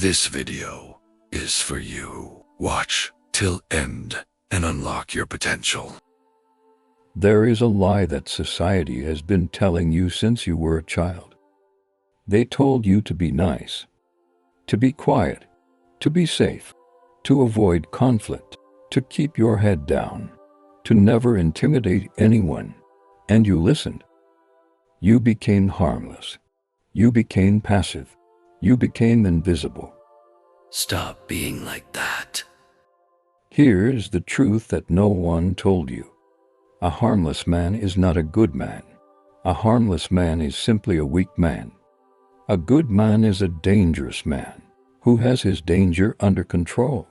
This video is for you. Watch till end and unlock your potential. There is a lie that society has been telling you since you were a child. They told you to be nice, to be quiet, to be safe, to avoid conflict, to keep your head down, to never intimidate anyone, and you listened. You became harmless. You became passive. You became invisible. Stop being like that. Here's the truth that no one told you. A harmless man is not a good man. A harmless man is simply a weak man. A good man is a dangerous man who has his danger under control.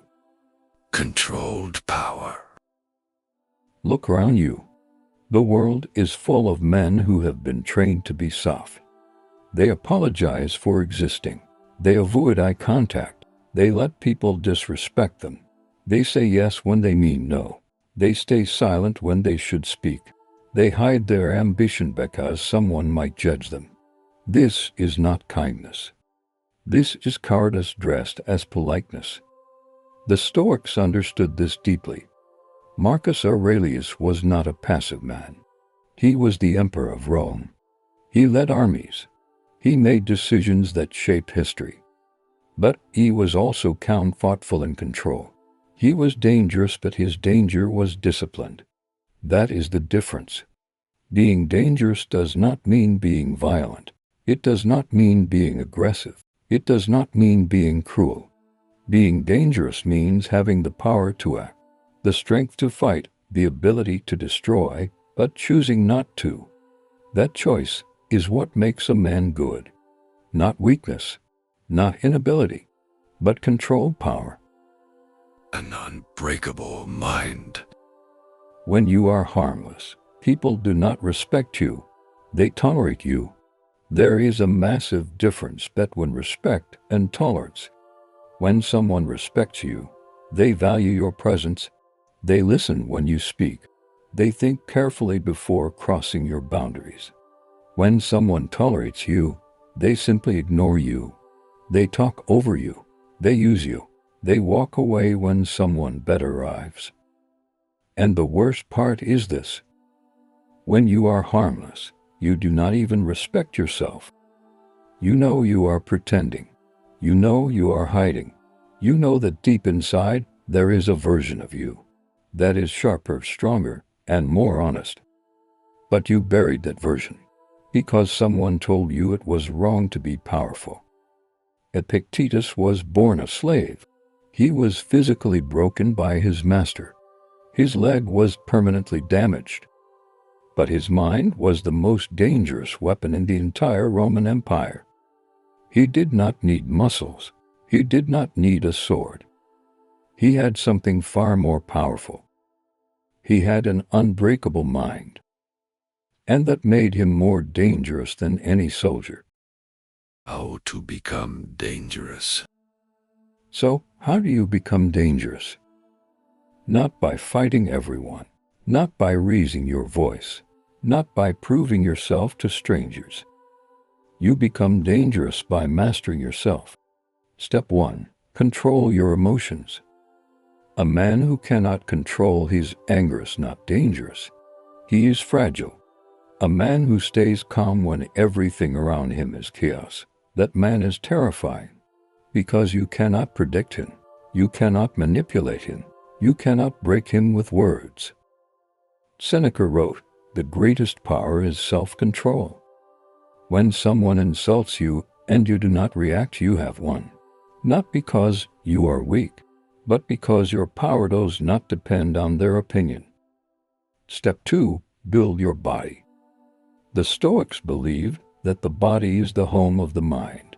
Controlled power. Look around you. The world is full of men who have been trained to be soft. They apologize for existing. They avoid eye contact. They let people disrespect them. They say yes when they mean no. They stay silent when they should speak. They hide their ambition because someone might judge them. This is not kindness. This is cowardice dressed as politeness. The Stoics understood this deeply. Marcus Aurelius was not a passive man. He was the emperor of Rome. He led armies. He made decisions that shaped history. But he was also calm, thoughtful, and control. He was dangerous, but his danger was disciplined. That is the difference. Being dangerous does not mean being violent. It does not mean being aggressive. It does not mean being cruel. Being dangerous means having the power to act, the strength to fight, the ability to destroy, but choosing not to. That choice is what makes a man good. Not weakness, not inability, but controlled power. An unbreakable mind. When you are harmless, people do not respect you. They tolerate you. There is a massive difference between respect and tolerance. When someone respects you, they value your presence. They listen when you speak. They think carefully before crossing your boundaries. When someone tolerates you, they simply ignore you. They talk over you. They use you. They walk away when someone better arrives. And the worst part is this. When you are harmless, you do not even respect yourself. You know you are pretending. You know you are hiding. You know that deep inside, there is a version of you that is sharper, stronger, and more honest. But you buried that version because someone told you it was wrong to be powerful. Epictetus was born a slave. He was physically broken by his master. His leg was permanently damaged. But his mind was the most dangerous weapon in the entire Roman Empire. He did not need muscles. He did not need a sword. He had something far more powerful. He had an unbreakable mind. And that made him more dangerous than any soldier. How to become dangerous. So, how do you become dangerous? Not by fighting everyone, not by raising your voice, not by proving yourself to strangers. You become dangerous by mastering yourself. Step 1. Control your emotions. A man who cannot control his anger is not dangerous. He is fragile. A man who stays calm when everything around him is chaos, that man is terrifying. Because you cannot predict him. You cannot manipulate him. You cannot break him with words. Seneca wrote, "The greatest power is self-control." When someone insults you and you do not react, you have won. Not because you are weak, but because your power does not depend on their opinion. Step 2. Build your body. The Stoics believe that the body is the home of the mind.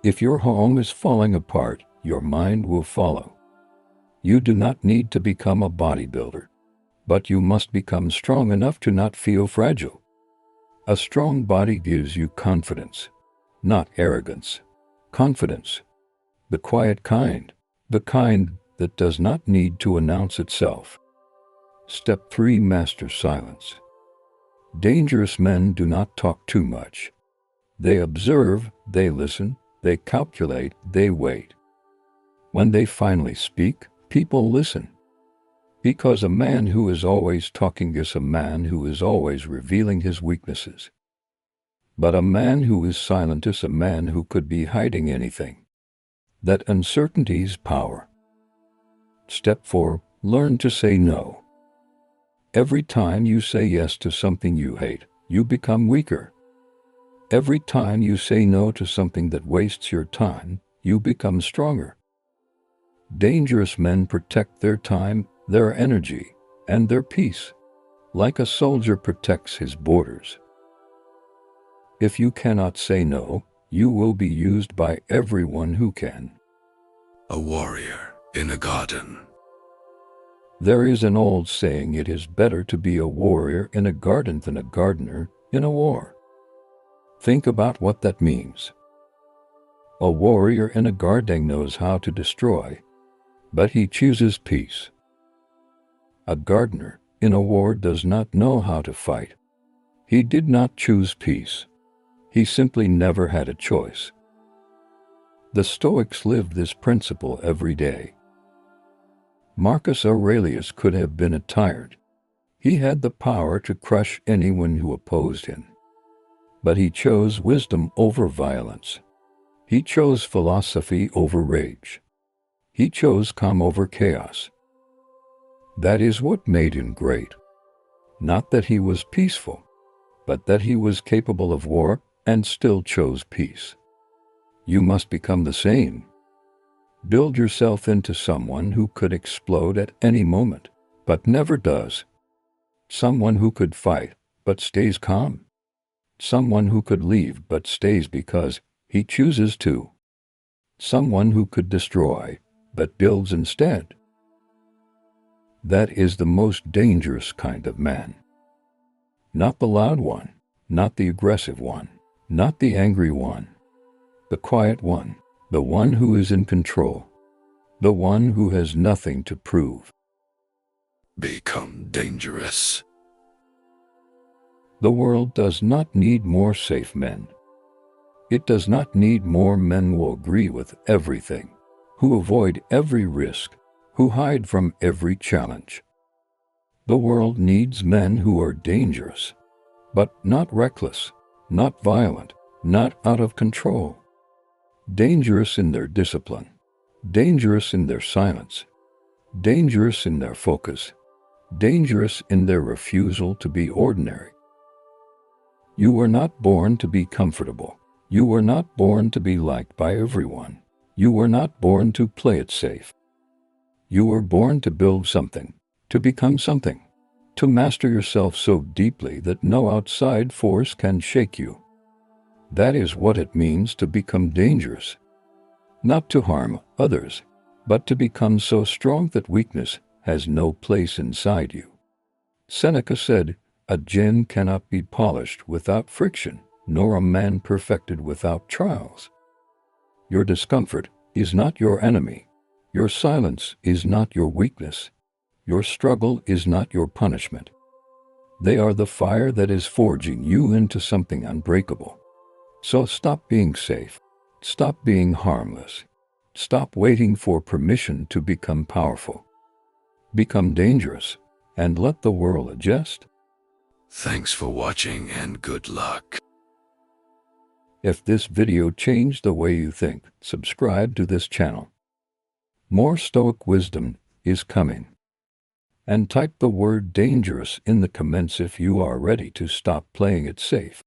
If your home is falling apart, your mind will follow. You do not need to become a bodybuilder, but you must become strong enough to not feel fragile. A strong body gives you confidence, not arrogance. Confidence, the quiet kind, the kind that does not need to announce itself. Step 3. Master silence. Dangerous men do not talk too much. They observe, they listen, they calculate, they wait. When they finally speak, people listen. Because a man who is always talking is a man who is always revealing his weaknesses. But a man who is silent is a man who could be hiding anything. That uncertainty is power. Step 4. Learn to say no. Every time you say yes to something you hate, you become weaker. Every time you say no to something that wastes your time, you become stronger. Dangerous men protect their time, their energy, and their peace, like a soldier protects his borders. If you cannot say no, you will be used by everyone who can. A warrior in a garden. There is an old saying, it is better to be a warrior in a garden than a gardener in a war. Think about what that means. A warrior in a garden knows how to destroy, but he chooses peace. A gardener in a war does not know how to fight. He did not choose peace. He simply never had a choice. The Stoics lived this principle every day. Marcus Aurelius could have been a tyrant. He had the power to crush anyone who opposed him. But he chose wisdom over violence. He chose philosophy over rage. He chose calm over chaos. That is what made him great. Not that he was peaceful, but that he was capable of war and still chose peace. You must become the same. Build yourself into someone who could explode at any moment, but never does. Someone who could fight, but stays calm. Someone who could leave, but stays because he chooses to. Someone who could destroy, but builds instead. That is the most dangerous kind of man. Not the loud one, not the aggressive one, not the angry one. The quiet one, the one who is in control, the one who has nothing to prove. Become dangerous. The world does not need more safe men. It does not need more men who agree with everything, who avoid every risk, who hide from every challenge. The world needs men who are dangerous, but not reckless, not violent, not out of control. Dangerous in their discipline, dangerous in their silence, dangerous in their focus, dangerous in their refusal to be ordinary. You were not born to be comfortable. You were not born to be liked by everyone. You were not born to play it safe. You were born to build something, to become something, to master yourself so deeply that no outside force can shake you. That is what it means to become dangerous. Not to harm others, but to become so strong that weakness has no place inside you. Seneca said, "A gem cannot be polished without friction, nor a man perfected without trials." Your discomfort is not your enemy. Your silence is not your weakness. Your struggle is not your punishment. They are the fire that is forging you into something unbreakable. So stop being safe. Stop being harmless. Stop waiting for permission to become powerful. Become dangerous, and let the world adjust. Thanks for watching and good luck. If this video changed the way you think, subscribe to this channel. More Stoic wisdom is coming. And type the word dangerous in the comments if you are ready to stop playing it safe.